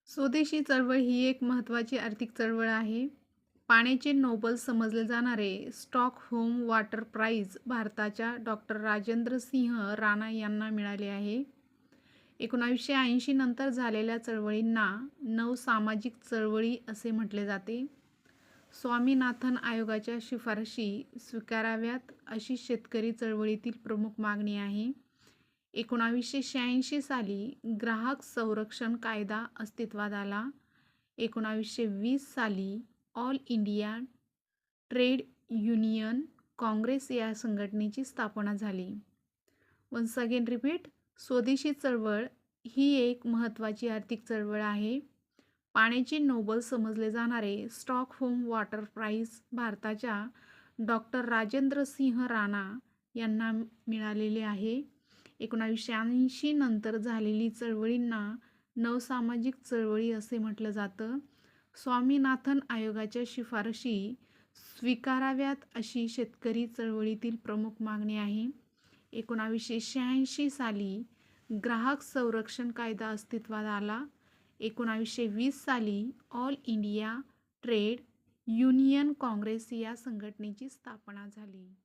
स्वदेशी चळवळ ही एक महत्त्वाची आर्थिक चळवळ आहे. पाण्याचे नोबल समजले जाणारे स्टॉकहोम वॉटर प्राइज भारताच्या डॉक्टर राजेंद्र सिंह राणा यांना मिळाले आहे. 1980 नंतर झालेल्या चळवळींना नवसामाजिक चळवळी असे म्हटले जाते. स्वामीनाथन आयोगाच्या शिफारशी स्वीकाराव्यात अशी शेतकरी चळवळीतील प्रमुख मागणी आहे. 1986 साली ग्राहक संरक्षण कायदा अस्तित्वात आला. 1920 साली all India trade union Congress या संघटनेची स्थापना झाली. वन्स अगेन रिपीट, स्वदेशी चळवळ ही एक महत्त्वाची आर्थिक चळवळ आहे. पाण्याचे नोबल समजले जाणारे स्टॉकहोम वॉटर प्राइज भारताच्या डॉक्टर राजेंद्र सिंह राणा यांना मिळालेले आहे. 1980 नंतर झालेली चळवळींना नवसामाजिक चळवळी असे म्हटलं जातं. स्वामीनाथन आयोगाच्या शिफारशी स्वीकाराव्यात अशी शेतकरी चळवळीतील प्रमुख मागणी आहे. 1986 साली ग्राहक संरक्षण कायदा अस्तित्वात आला. 1920 साली all India trade union Congress या संघटनेची स्थापना झाली.